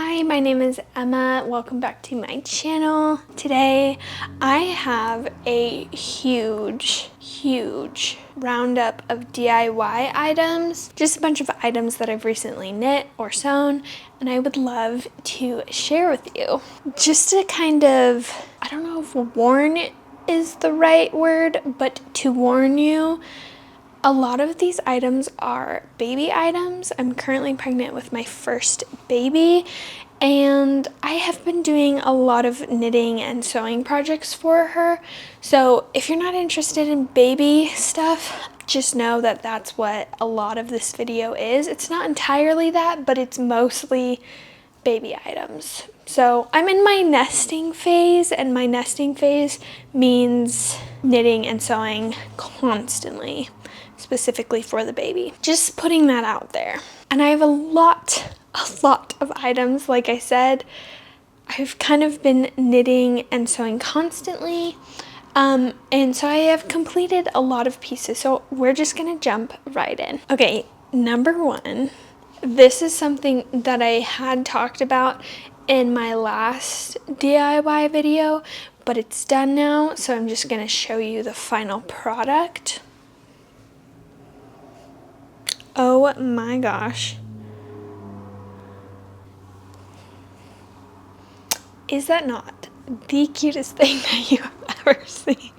Hi, my name is Emma. Welcome back to my channel. Today I have a huge roundup of DIY items, just a bunch of items that I've recently knit or sewn, and I would love to share with you. Just to kind of, I don't know if warn is the right word, but to warn you, a lot of these items are baby items. I'm currently pregnant with my first baby, and I have been doing a lot of knitting and sewing projects for her. So if you're not interested in baby stuff, just know that that's what a lot of this video is. It's not entirely that, but it's mostly baby items. So I'm in my nesting phase, and my nesting phase means knitting and sewing constantly, specifically for the baby. Just putting that out there. And I have a lot of items. Like I said, I've kind of been knitting and sewing constantly. And so I have completed a lot of pieces. So we're just gonna jump right in. Okay, number one. This is something that I had talked about in my last DIY video, but it's done now, so I'm just gonna show you the final product. Oh my gosh. Is that not the cutest thing that you have ever seen?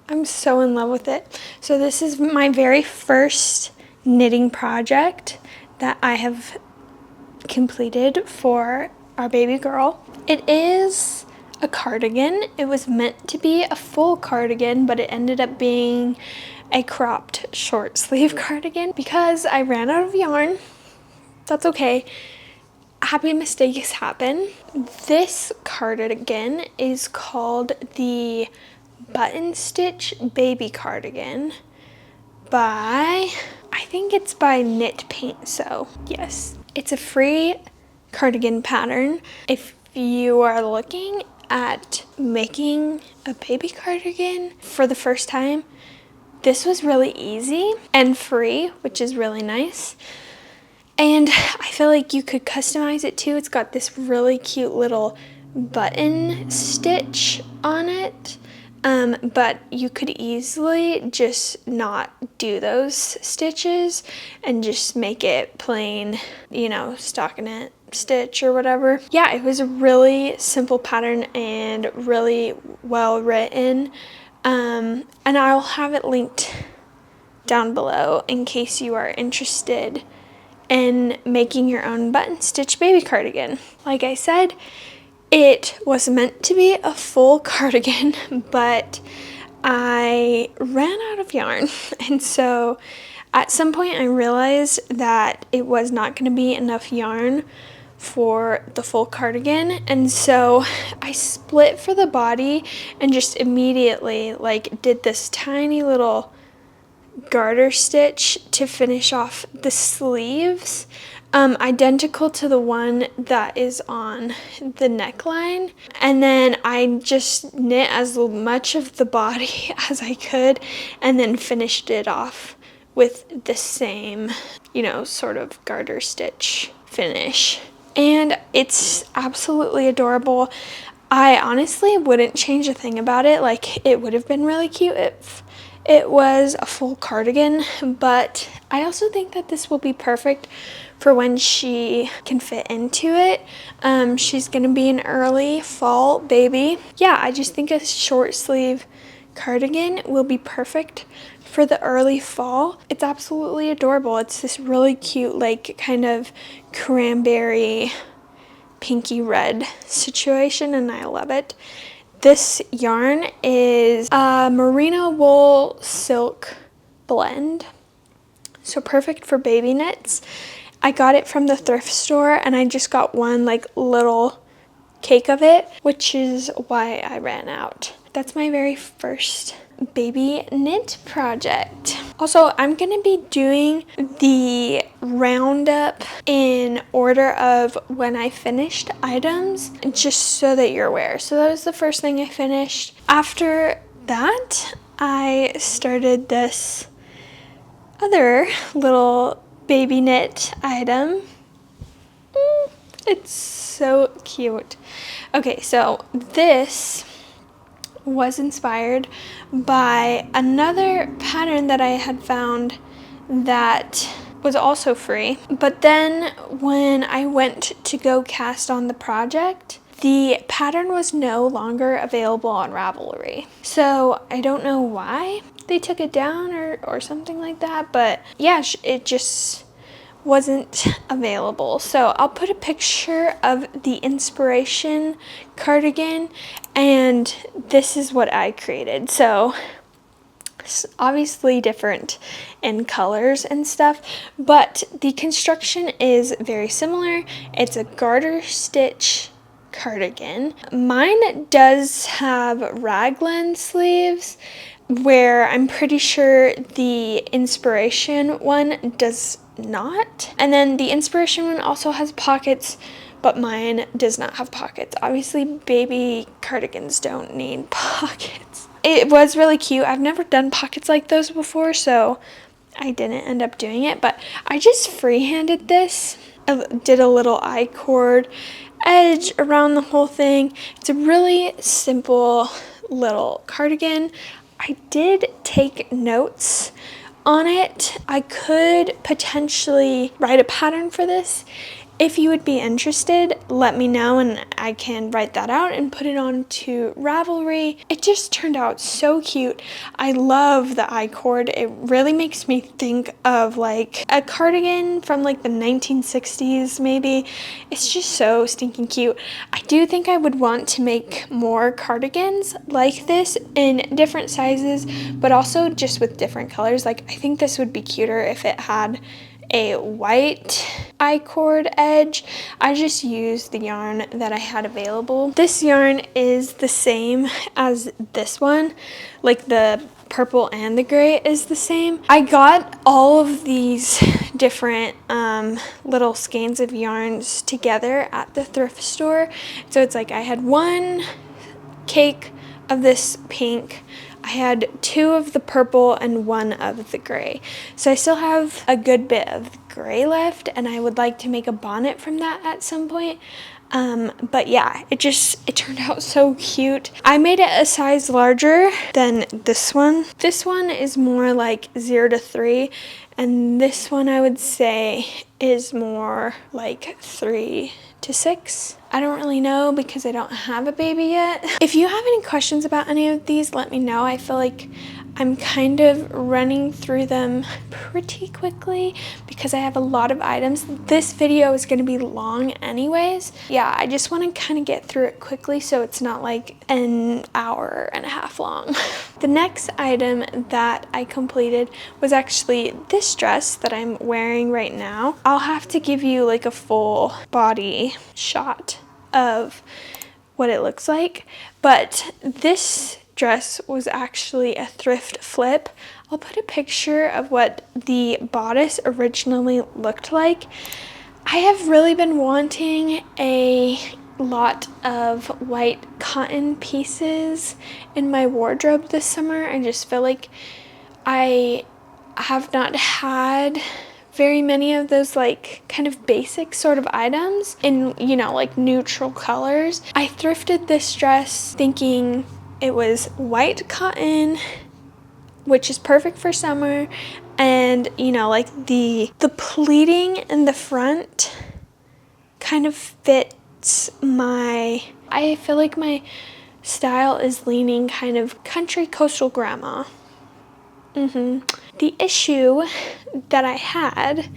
I'm so in love with it. So this is my very first knitting project that I have completed for our baby girl. It is a cardigan. It was meant to be a full cardigan, but it ended up being a cropped short sleeve cardigan because I ran out of yarn. That's okay. Happy mistakes happen. This cardigan is called the Button Stitch Baby Cardigan by, I think it's by Knit Paint Sew. Yes, it's a free cardigan pattern. If you are looking at making a baby cardigan for the first time, this was really easy and free, which is really nice. And I feel like you could customize it too. It's got this really cute little button stitch on it. But you could easily just not do those stitches and just make it plain, you know, stockinette stitch or whatever. Yeah, it was a really simple pattern and really well written. And I'll have it linked down below in case you are interested in making your own button stitch baby cardigan. Like I said, it was meant to be a full cardigan, but I ran out of yarn. And so at some point I realized that it was not going to be enough yarn for the full cardigan. And so I split for the body and just immediately like did this tiny little garter stitch to finish off the sleeves, identical to the one that is on the neckline. And then I just knit as much of the body as I could and then finished it off with the same, you know, sort of garter stitch finish. And it's absolutely adorable. I honestly wouldn't change a thing about it. Like, it would have been really cute if it was a full cardigan, but I also think that this will be perfect for when she can fit into it. She's gonna be an early fall baby. Yeah, I just think a short sleeve cardigan will be perfect for the early fall. It's absolutely adorable. It's this really cute, like, kind of cranberry pinky red situation, and I love it. This yarn is a merino wool silk blend, so perfect for baby knits. I got it from the thrift store, and I just got one like little cake of it, which is why I ran out. That's my very first baby knit project. Also, I'm gonna be doing the roundup in order of when I finished items, just so that you're aware. So that was the first thing I finished. After that, I started this other little baby knit item. It's so cute. Okay, so this was inspired by another pattern that I had found that was also free. But then when I went to go cast on the project, the pattern was no longer available on Ravelry. So I don't know why they took it down or something like that, but yeah, it just wasn't available. So I'll put a picture of the inspiration cardigan, and this is what I created. So it's obviously different in colors and stuff, but the construction is very similar. It's a garter stitch cardigan. Mine does have raglan sleeves, where I'm pretty sure the inspiration one does not. And then the inspiration one also has pockets, but mine does not have pockets. Obviously, baby cardigans don't need pockets. It was really cute. I've never done pockets like those before, so I didn't end up doing it, but I just freehanded this. I did a little I-cord edge around the whole thing. It's a really simple little cardigan. I did take notes on it. I could potentially write a pattern for this. If you would be interested, let me know and I can write that out and put it onto Ravelry. It just turned out so cute. I love the I-cord. It really makes me think of like a cardigan from like the 1960s maybe. It's just so stinking cute. I do think I would want to make more cardigans like this in different sizes, but also just with different colors. Like I think this would be cuter if it had a white I-cord edge. I just used the yarn that I had available. This yarn is the same as this one, like the purple and the gray is the same. I got all of these different little skeins of yarns together at the thrift store. So it's like I had one cake of this pink, I had 2 of the purple and 1 of the gray. So I still have a good bit of gray left, and I would like to make a bonnet from that at some point. But yeah, it turned out so cute. I made it a size larger than this one. This one is more like 0 to 3, and this one I would say is more like 3 to 6. I don't really know because I don't have a baby yet. If you have any questions about any of these, let me know. I feel like I'm kind of running through them pretty quickly because I have a lot of items. This video is going to be long anyways. Yeah, I just want to kind of get through it quickly so it's not like an hour and a half long. The next item that I completed was actually this dress that I'm wearing right now. I'll have to give you like a full body shot of what it looks like, but this dress was actually a thrift flip. I'll put a picture of what the bodice originally looked like. I have really been wanting a lot of white cotton pieces in my wardrobe this summer. I just feel like I have not had very many of those like kind of basic sort of items in, you know, like neutral colors. I thrifted this dress thinking it was white cotton, which is perfect for summer, and you know, like the pleating in the front kind of fits I feel like my style is leaning kind of country coastal grandma. The issue that I had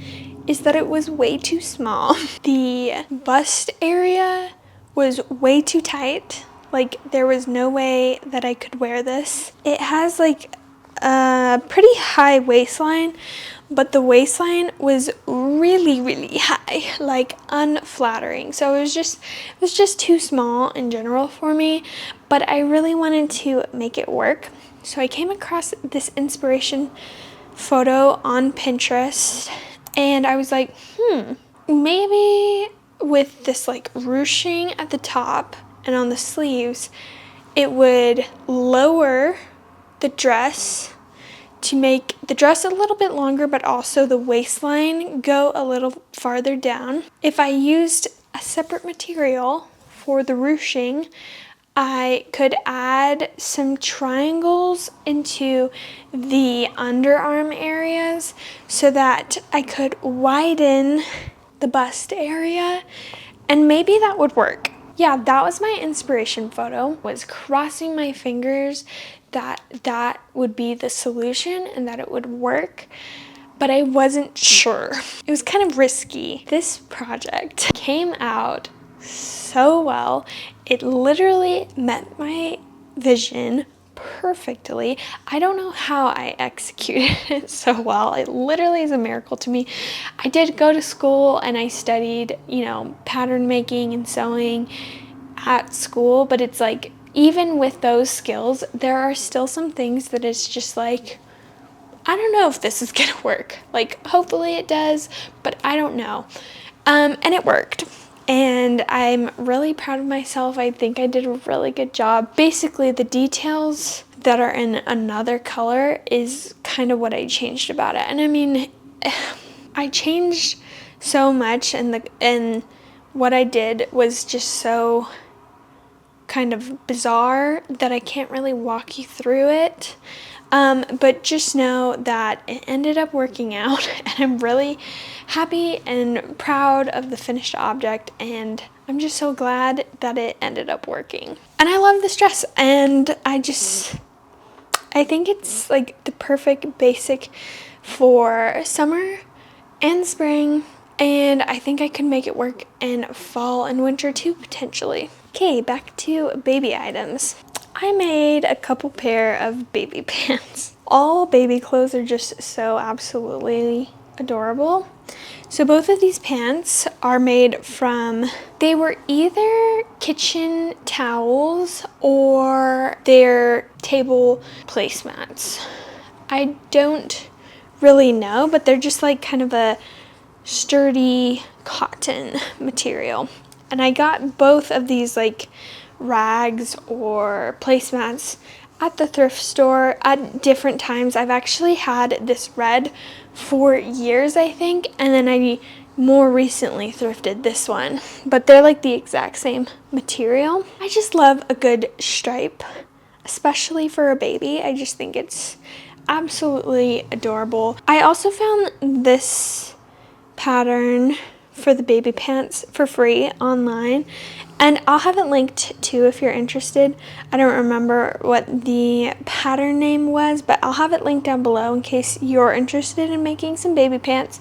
is that it was way too small. The bust area was way too tight. Like there was no way that I could wear this. It has like a pretty high waistline, but the waistline was really high, like unflattering. So it was just too small in general for me, but I really wanted to make it work. So I came across this inspiration photo on Pinterest and I was like, maybe with this like ruching at the top and on the sleeves, it would lower the dress to make the dress a little bit longer, but also the waistline go a little farther down. If I used a separate material for the ruching, I could add some triangles into the underarm areas so that I could widen the bust area, and maybe that would work. Yeah, that was my inspiration photo, was crossing my fingers that that would be the solution and that it would work, but I wasn't sure. It was kind of risky. This project came out so well. It literally met my vision perfectly. I don't know how I executed it so well. It literally is a miracle to me. I did go to school and I studied, pattern making and sewing at school, but it's like, even with those skills, there are still some things that it's just like, I don't know if this is gonna work. Like, hopefully it does, but I don't know. And it worked. And I'm really proud of myself. I think I did a really good job. Basically, the details that are in another color is kind of what I changed about it. And I mean, I changed so much, and what I did was just so kind of bizarre that I can't really walk you through it. But just know that it ended up working out, and I'm really happy and proud of the finished object, and I'm just so glad that it ended up working. And I love this dress, and I think it's like the perfect basic for summer and spring, and I think I could make it work in fall and winter too, potentially. Okay, back to baby items. I made a couple pair of baby pants. All baby clothes are just so absolutely adorable. So both of these pants are made from, they were either kitchen towels or they're table placemats. I don't really know, but they're just like kind of a sturdy cotton material. And I got both of these like rags or placemats at the thrift store at different times. I've actually had this red for years, I think, and then I more recently thrifted this one, but they're like the exact same material. I just love a good stripe, especially for a baby. I just think it's absolutely adorable. I also found this pattern for the baby pants for free online, and I'll have it linked too if you're interested. I don't remember what the pattern name was, but I'll have it linked down below in case you're interested in making some baby pants.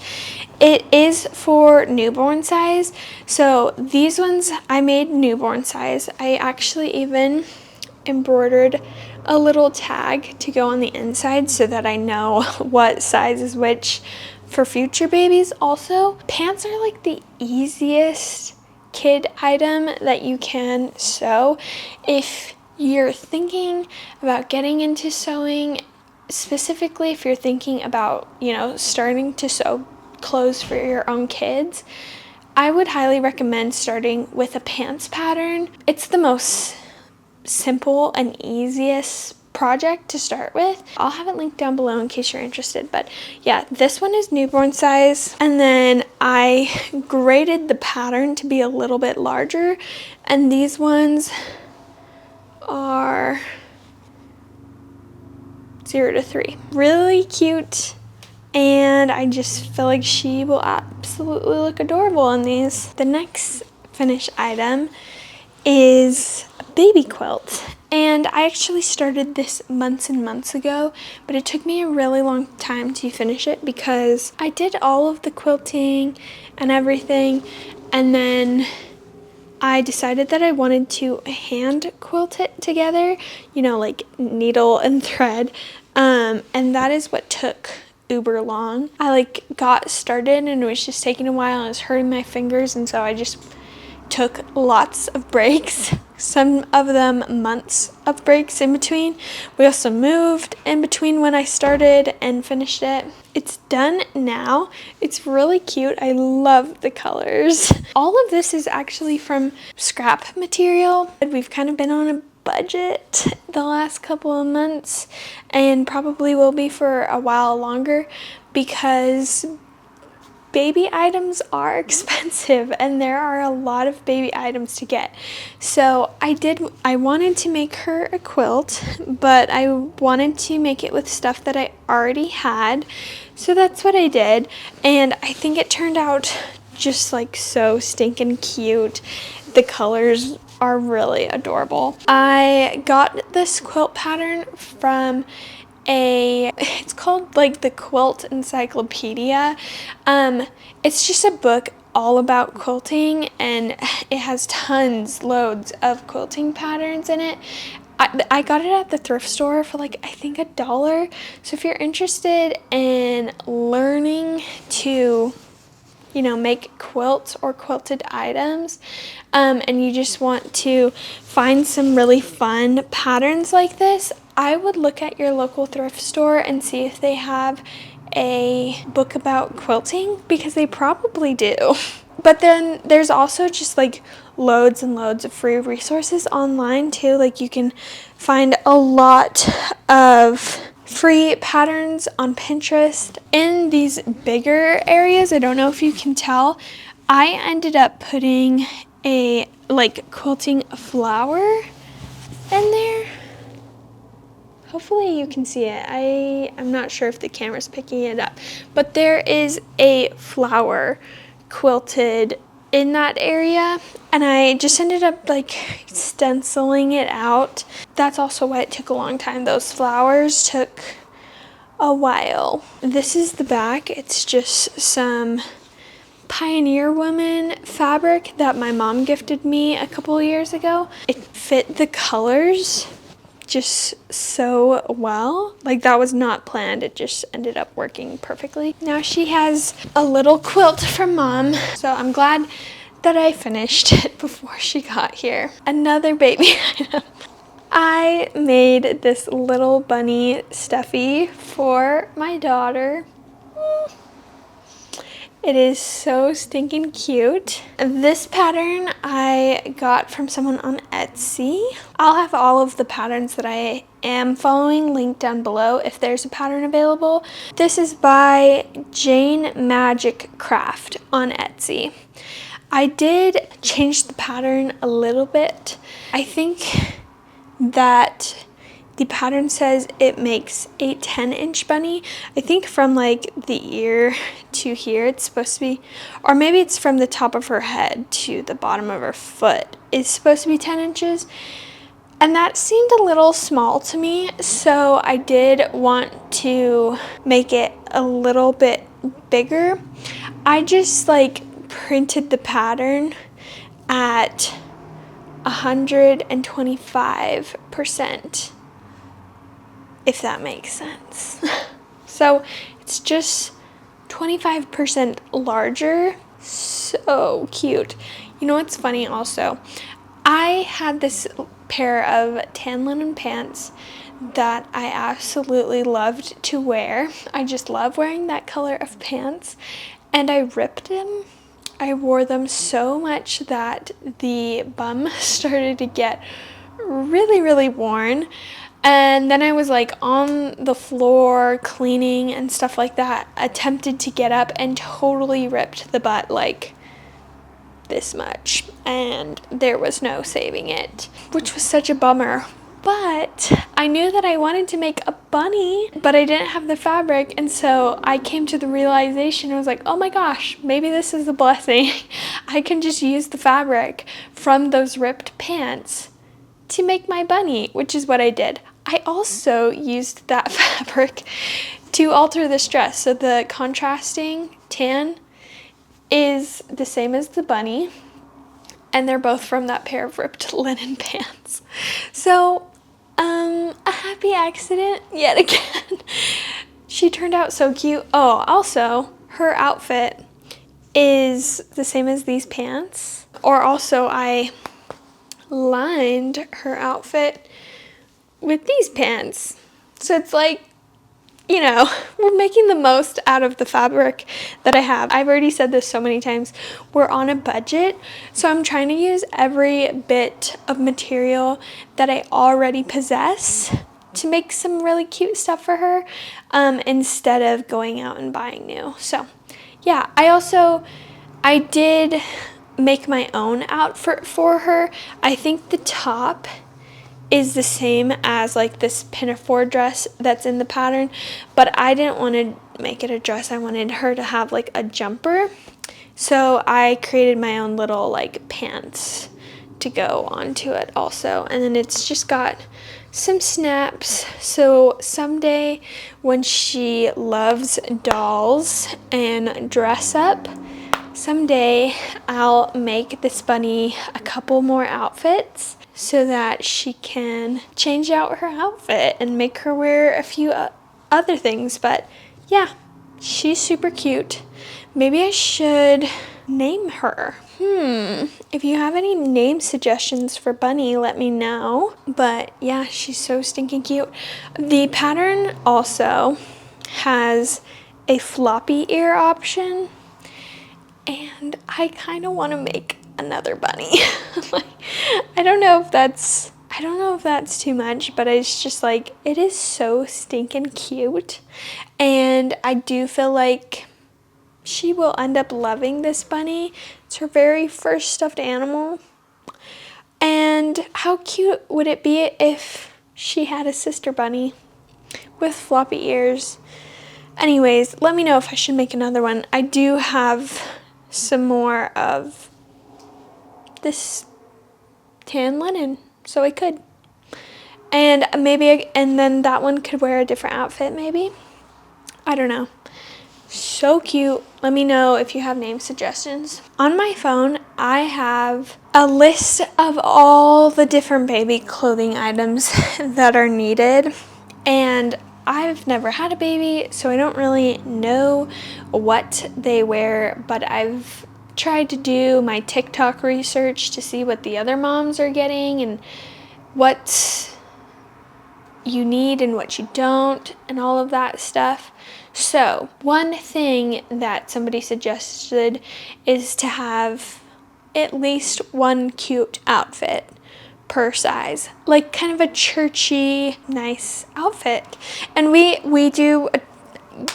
It is for newborn size, so these ones I made newborn size. I actually even embroidered a little tag to go on the inside so that I know what size is which for future babies. Also, pants are like the easiest kid item that you can sew. If you're thinking about getting into sewing, specifically if you're thinking about, starting to sew clothes for your own kids, I would highly recommend starting with a pants pattern. It's the most simple and easiest project to start with. I'll have it linked down below in case you're interested, but yeah, this one is newborn size, and then I graded the pattern to be a little bit larger, and these ones are 0 to 3. Really cute, and I just feel like she will absolutely look adorable in these. The next finished item is a baby quilt, and I actually started this months and months ago, but it took me a really long time to finish it because I did all of the quilting and everything, and then I decided that I wanted to hand quilt it together, like needle and thread, and that is what took uber long. I got started and it was just taking a while and it was hurting my fingers, and so I just took lots of breaks, some of them months of breaks in between. We also moved in between when I started and finished it. It's done now. It's really cute. I love the colors. All of this is actually from scrap material. We've kind of been on a budget the last couple of months, and probably will be for a while longer, because baby items are expensive and there are a lot of baby items to get. So I wanted to make her a quilt, but I wanted to make it with stuff that I already had. So that's what I did. And I think it turned out just like so stinking cute. The colors are really adorable. I got this quilt pattern from it's called like the Quilt Encyclopedia. It's just a book all about quilting, and it has loads of quilting patterns in it. I got it at the thrift store for like, I think $1. So if you're interested in learning to, make quilts or quilted items, and you just want to find some really fun patterns like this, I would look at your local thrift store and see if they have a book about quilting, because they probably do. But then there's also just like loads and loads of free resources online too. Like you can find a lot of free patterns on Pinterest. In these bigger areas, I don't know if you can tell, I ended up putting a like quilting flower in there. Hopefully you can see it. I'm not sure if the camera's picking it up, but there is a flower quilted in that area, and I just ended up like stenciling it out. That's also why it took a long time. Those flowers took a while. This is the back. It's just some Pioneer Woman fabric that my mom gifted me a couple years ago. It fit the colors just so well. Like that was not planned. It just ended up working perfectly. Now she has a little quilt from Mom, so I'm glad that I finished it before she got here. Another baby item. I made this little bunny stuffy for my daughter. It is so stinking cute. This pattern I got from someone on Etsy. I'll have all of the patterns that I am following linked down below if there's a pattern available. This is by Jane Magic Craft on Etsy. I did change the pattern a little bit. I think that the pattern says it makes a 10-inch bunny. I think from like the ear to here it's supposed to be, or maybe it's from the top of her head to the bottom of her foot is supposed to be 10 inches. And that seemed a little small to me, so I did want to make it a little bit bigger. I just like printed the pattern at 125%. If that makes sense. So it's just 25% larger. So cute. You know what's funny also? I had this pair of tan linen pants that I absolutely loved to wear. I just love wearing that color of pants, and I ripped them. I wore them so much that the bum started to get really, really worn. And then I was like on the floor cleaning and stuff like that, attempted to get up and totally ripped the butt like this much, and there was no saving it, which was such a bummer. But I knew that I wanted to make a bunny, but I didn't have the fabric, and so I came to the realization, I was like, oh my gosh, maybe this is a blessing. I can just use the fabric from those ripped pants to make my bunny, which is what I did. I also used that fabric to alter this dress. So the contrasting tan is the same as the bunny, and they're both from that pair of ripped linen pants. So, a happy accident yet again. She turned out so cute. Oh, also, her outfit is the same as these pants. Or also, I lined her outfit with these pants. So it's like, we're making the most out of the fabric that I have. I've already said this so many times. We're on a budget, so I'm trying to use every bit of material that I already possess to make some really cute stuff for her, instead of going out and buying new. So yeah, I did make my own outfit for her. I think the top is the same as like this pinafore dress that's in the pattern, but I didn't want to make it a dress. I wanted her to have like a jumper. So I created my own little like pants to go onto it also. And then it's just got some snaps. So someday when she loves dolls and dress up, someday I'll make this bunny a couple more outfits so that she can change out her outfit and make her wear a few other things. But yeah, she's super cute. Maybe I should name her. If you have any name suggestions for Bunny, let me know. But yeah, she's so stinking cute. The pattern also has a floppy ear option, and I kind of want to make another bunny. Like, I don't know if that's too much, but it's just like, it is so stinking cute. And I do feel like she will end up loving this bunny. It's her very first stuffed animal. And how cute would it be if she had a sister bunny with floppy ears? Anyways, let me know if I should make another one. I do have some more of this tan linen, so I could. And and then that one could wear a different outfit maybe. I don't know. So cute. Let me know if you have name suggestions. On my phone, I have a list of all the different baby clothing items that are needed. And I've never had a baby, so I don't really know what they wear, but I've tried to do my TikTok research to see what the other moms are getting and what you need and what you don't and all of that stuff. So one thing that somebody suggested is to have at least one cute outfit per size, like kind of a churchy, nice outfit. And we do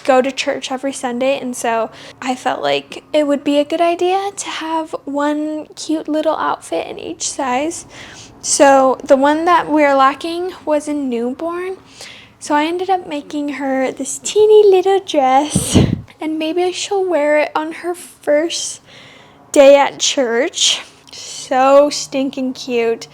go to church every Sunday, and so I felt like it would be a good idea to have one cute little outfit in each size. So the one that we're lacking was a newborn. So I ended up making her this teeny little dress, and maybe she'll wear it on her first day at church. So stinking cute.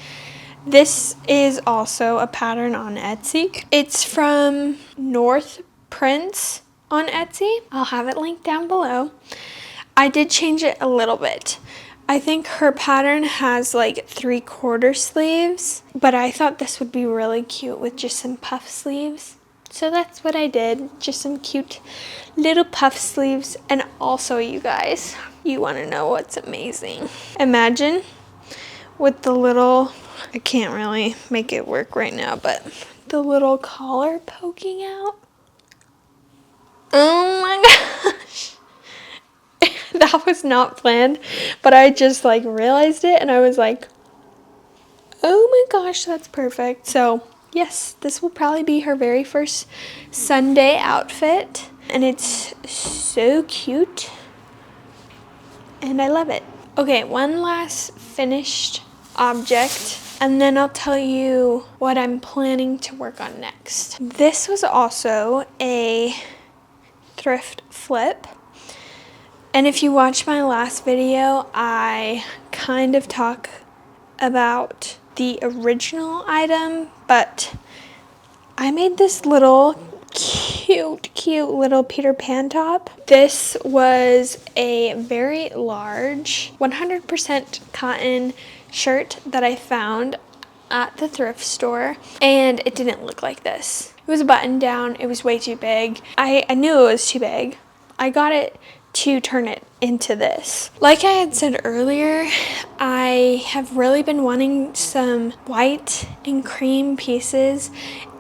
This is also a pattern on Etsy. It's from North Prince on Etsy. I'll have it linked down below. I did change it a little bit. I think her pattern has like 3/4 sleeves, but I thought this would be really cute with just some puff sleeves. So that's what I did, just some cute little puff sleeves. And also, you guys, you want to know what's amazing? Imagine with the little, I can't really make it work right now, but the little collar poking out. Oh my gosh. That was not planned, but I just like realized it and I was like, oh my gosh, that's perfect. So yes, this will probably be her very first Sunday outfit, and it's so cute and I love it. Okay, one last finished object, and then I'll tell you what I'm planning to work on next. This was also a thrift flip. And if you watch my last video, I kind of talk about the original item, but I made this little cute little Peter Pan top. This was a very large 100% cotton shirt that I found at the thrift store, and it didn't look like this. It was a button down. It was way too big. I knew it was too big. I got it to turn it into this. Like I had said earlier, I have really been wanting some white and cream pieces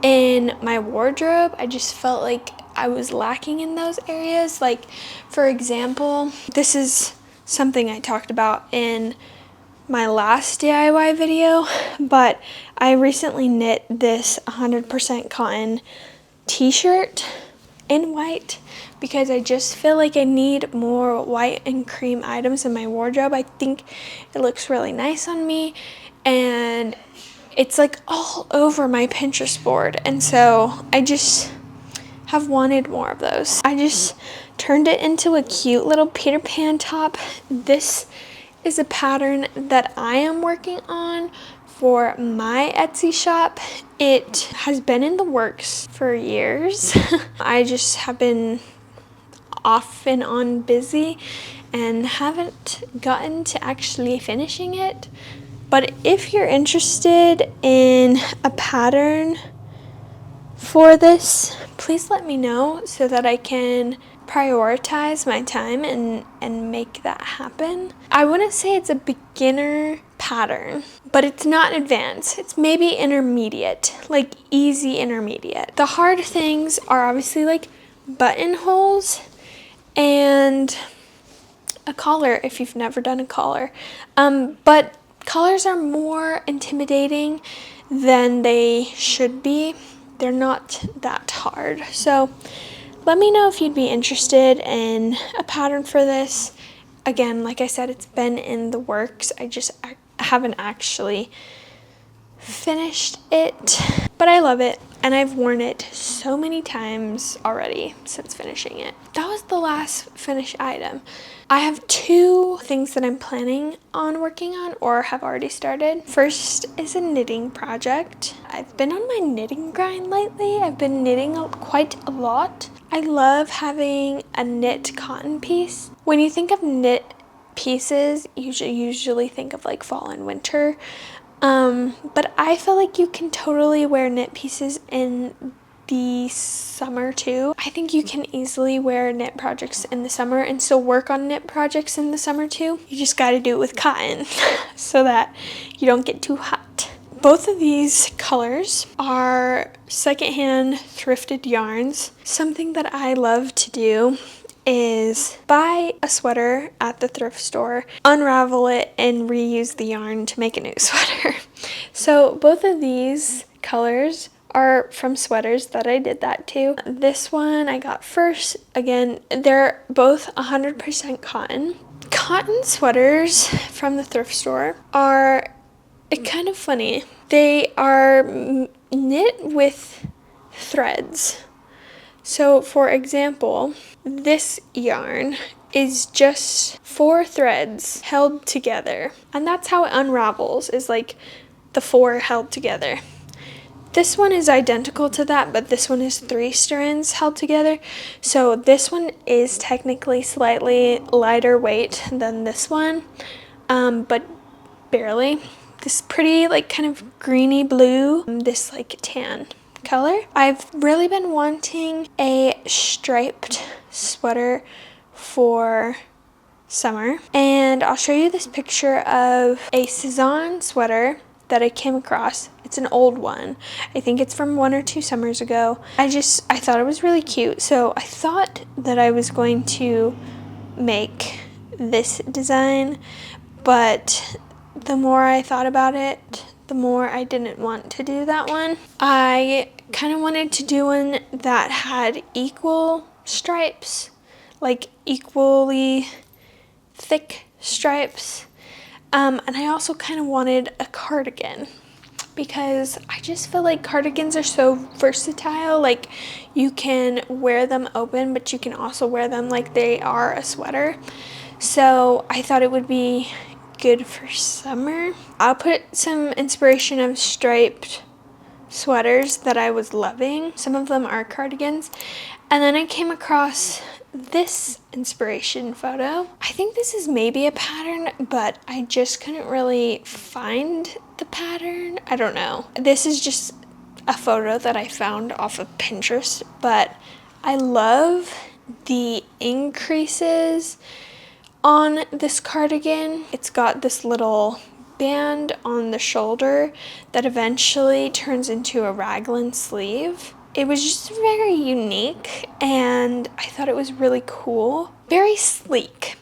in my wardrobe. I just felt like I was lacking in those areas. Like, for example, this is something I talked about in my last DIY video, but I recently knit this 100% cotton t-shirt, in white because I just feel like I need more white and cream items in my wardrobe. I think it looks really nice on me, and it's like all over my Pinterest board, and so I just have wanted more of those. I just turned it into a cute little Peter Pan top. This is a pattern that I am working on for my Etsy shop. It has been in the works for years. I just have been off and on busy and haven't gotten to actually finishing it. But if you're interested in a pattern for this, please let me know so that I can prioritize my time and make that happen. I wouldn't say it's a beginner pattern, but it's not advanced. It's maybe intermediate, like easy intermediate. The hard things are obviously like buttonholes and a collar if you've never done a collar. But collars are more intimidating than they should be. They're not that hard. So let me know if you'd be interested in a pattern for this. Again, like I said, it's been in the works. I haven't actually finished it, but I love it, and I've worn it so many times already since finishing it. That was the last finished item. I have 2 things that I'm planning on working on or have already started. First is a knitting project. I've been on my knitting grind lately. I've been knitting quite a lot. I love having a knit cotton piece. When you think of knit pieces, you usually think of like fall and winter. But I feel like you can totally wear knit pieces in the summer too. I think you can easily wear knit projects in the summer and still work on knit projects in the summer too. You just got to do it with cotton so that you don't get too hot. Both of these colors are secondhand thrifted yarns. Something that I love to do is buy a sweater at the thrift store, unravel it, and reuse the yarn to make a new sweater. So both of these colors are from sweaters that I did that to. This one I got first. Again, they're both 100% cotton. Cotton sweaters from the thrift store are kind of funny. They are knit with threads. So for example, this yarn is just 4 threads held together, and that's how it unravels, is like the 4 held together. This one is identical to that, but this one is 3 strands held together. So this one is technically slightly lighter weight than this one, but barely. This pretty like kind of greeny blue, this like tan color. I've really been wanting a striped sweater for summer, and I'll show you this picture of a Cezanne sweater that I came across. It's an old one. I think it's from 1 or 2 summers ago. I thought it was really cute, so I thought that I was going to make this design, but the more I thought about it, the more I didn't want to do that one. I kind of wanted to do one that had equal stripes, like equally thick stripes. And I also kind of wanted a cardigan because I just feel like cardigans are so versatile. Like you can wear them open, but you can also wear them like they are a sweater. So I thought it would be good for summer. I'll put some inspiration of striped sweaters that I was loving. Some of them are cardigans. And then I came across this inspiration photo. I think this is maybe a pattern, but I just couldn't really find the pattern. I don't know. This is just a photo that I found off of Pinterest, but I love the increases on this cardigan. It's got this little band on the shoulder that eventually turns into a raglan sleeve. It was just very unique, and I thought it was really cool. Very sleek.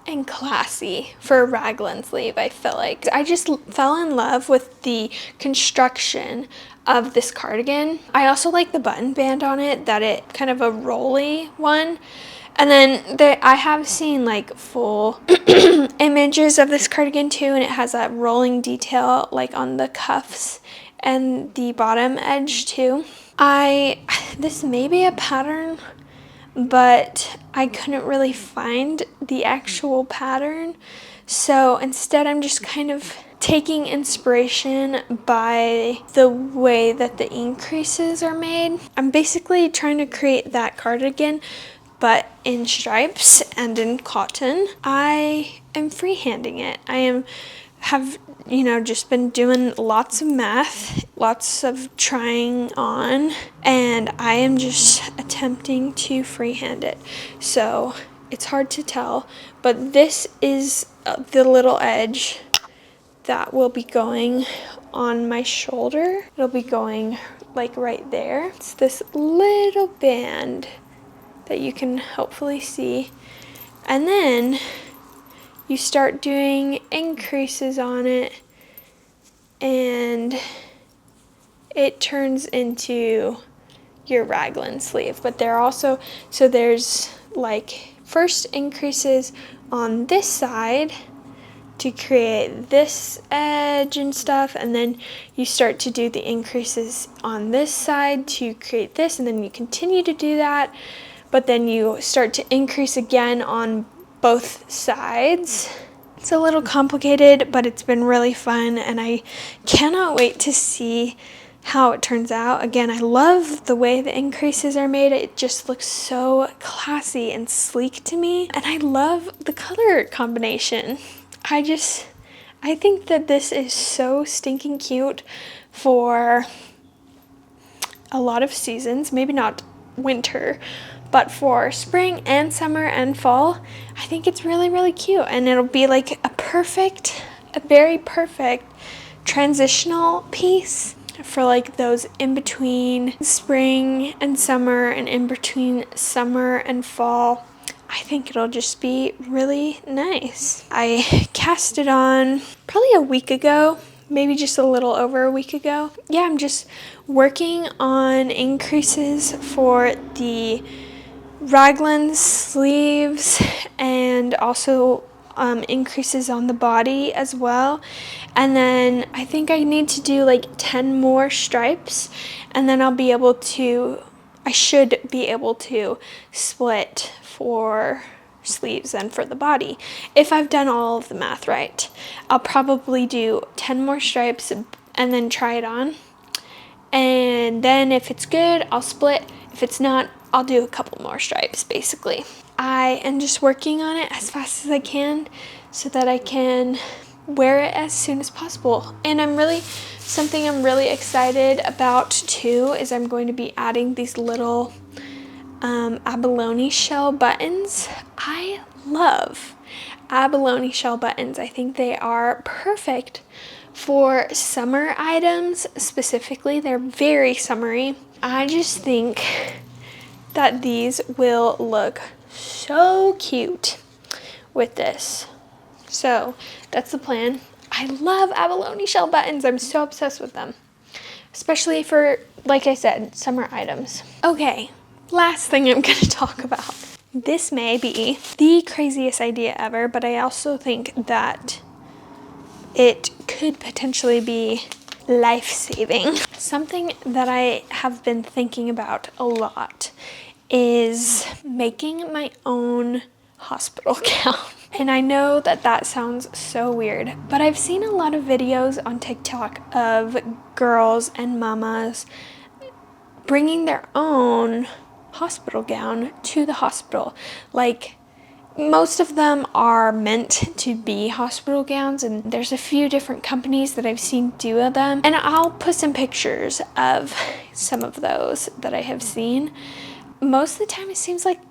and classy for a raglan sleeve, I feel like. I just fell in love with the construction of this cardigan. I also like the button band on it, that it kind of a rolly one. And then I have seen like full images of this cardigan too, and it has that rolling detail like on the cuffs and the bottom edge too. This may be a pattern, but I couldn't really find the actual pattern. So instead I'm just kind of taking inspiration by the way that the increases are made. I'm basically trying to create that cardigan, but in stripes and in cotton. I am freehanding it. Have just been doing lots of math, lots of trying on, and I am just attempting to freehand it. So it's hard to tell, but this is the little edge that will be going on my shoulder. It'll be going like right there. It's this little band that you can hopefully see. And then you start doing increases on it, and it turns into your raglan sleeve. But there's like first increases on this side to create this edge and stuff, and then you start to do the increases on this side to create this, and then you continue to do that, but then you start to increase again on both sides. It's a little complicated, but it's been really fun, and I cannot wait to see how it turns out. Again, I love the way the increases are made. It just looks so classy and sleek to me, and I love the color combination. I think that this is so stinking cute for a lot of seasons, maybe not winter, but for spring and summer and fall. I think it's really, really cute, and it'll be like a very perfect transitional piece for like those in between spring and summer and in between summer and fall. I think it'll just be really nice. I cast it on probably a week ago, maybe just a little over a week ago. Yeah, I'm just working on increases for the raglan sleeves, and also increases on the body as well. And then I think I need to do like 10 more stripes, and then I should be able to split for sleeves and for the body. If I've done all of the math right, I'll probably do 10 more stripes and then try it on. And then if it's good, I'll split. If it's not, I'll do a couple more stripes basically. I am just working on it as fast as I can so that I can wear it as soon as possible. And something I'm really excited about too is I'm going to be adding these little abalone shell buttons. I love abalone shell buttons. I think they are perfect for summer items specifically. They're very summery. I just think that these will look so cute with this. So that's the plan. I love abalone shell buttons. I'm so obsessed with them, especially for, like I said, summer items. Okay, last thing I'm gonna talk about. This may be the craziest idea ever, but I also think that it could potentially be life-saving. Something that I have been thinking about a lot is making my own hospital gown. And I know that that sounds so weird, but I've seen a lot of videos on TikTok of girls and mamas bringing their own hospital gown to the hospital. Like, most of them are meant to be hospital gowns, and there's a few different companies that I've seen do them, and I'll put some pictures of some of those that I have seen. Most of the time it seems like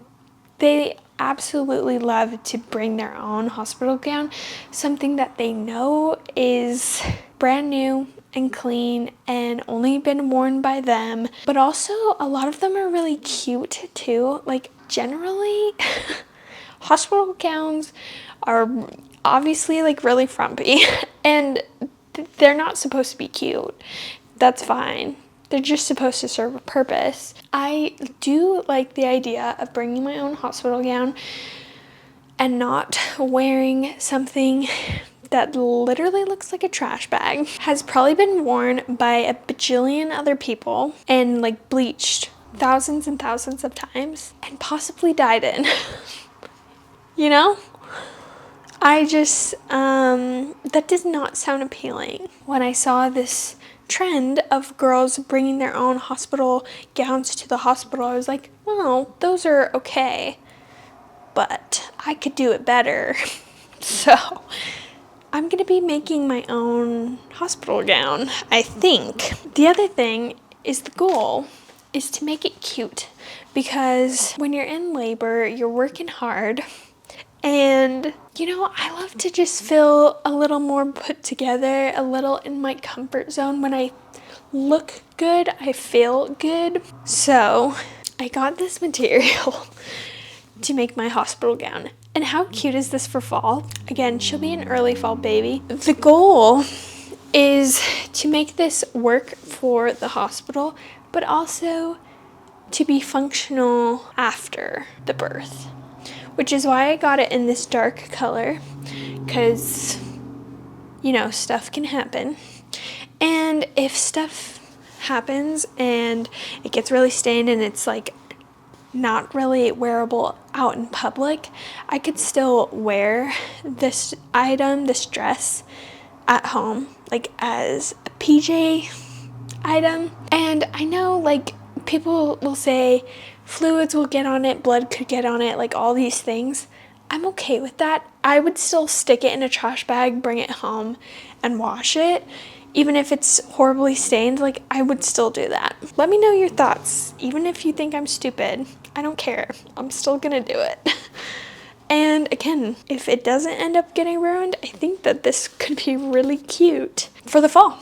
they absolutely love to bring their own hospital gown, something that they know is brand new and clean and only been worn by them. But also a lot of them are really cute too. Like, generally Hospital gowns are obviously like really frumpy and they're not supposed to be cute. That's fine. They're just supposed to serve a purpose. I do like the idea of bringing my own hospital gown and not wearing something that literally looks like a trash bag. Has probably been worn by a bajillion other people and like bleached thousands and thousands of times and possibly dyed in. You know? I just, that does not sound appealing. When I saw this trend of girls bringing their own hospital gowns to the hospital, I was like, well, those are okay, but I could do it better. So I'm gonna be making my own hospital gown, I think. The other thing is the goal is to make it cute, because when you're in labor, you're working hard, and you know, I love to just feel a little more put together, a little in my comfort zone. When I look good, I feel good. So I got this material to make my hospital gown. And how cute is this for fall? Again, she'll be an early fall baby. The goal is to make this work for the hospital, but also to be functional after the birth, which is why I got it in this dark color, because, you know, stuff can happen. And if stuff happens and it gets really stained and it's like not really wearable out in public, I could still wear this item, this dress, at home, like as a PJ item. And I know like people will say fluids will get on it, blood could get on it, like all these things. I'm okay with that. I would still stick it in a trash bag, bring it home, and wash it. Even if it's horribly stained, like I would still do that. Let me know your thoughts. Even if you think I'm stupid, I don't care. I'm still gonna do it. And again, if it doesn't end up getting ruined, I think that this could be really cute for the fall.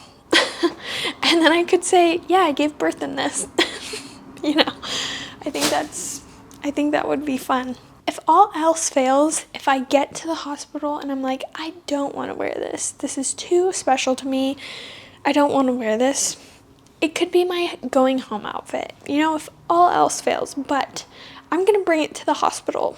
And then I could say, yeah, I gave birth in this. You know, I think that would be fun. If all else fails, if I get to the hospital and I'm like, I don't want to wear this. This is too special to me. I don't want to wear this. It could be my going home outfit, you know, if all else fails. But I'm going to bring it to the hospital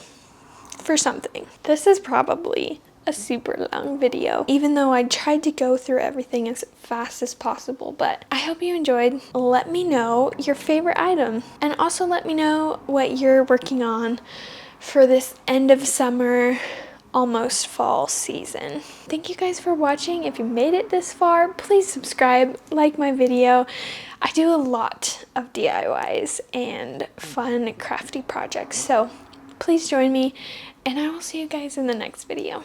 for something. This is probably a super long video, even though I tried to go through everything as fast as possible, but I hope you enjoyed. Let me know your favorite item, and also let me know what you're working on for this end of summer, almost fall season. Thank you guys for watching. If you made it this far, please subscribe, like my video. I do a lot of DIYs and fun crafty projects, so please join me, and I will see you guys in the next video.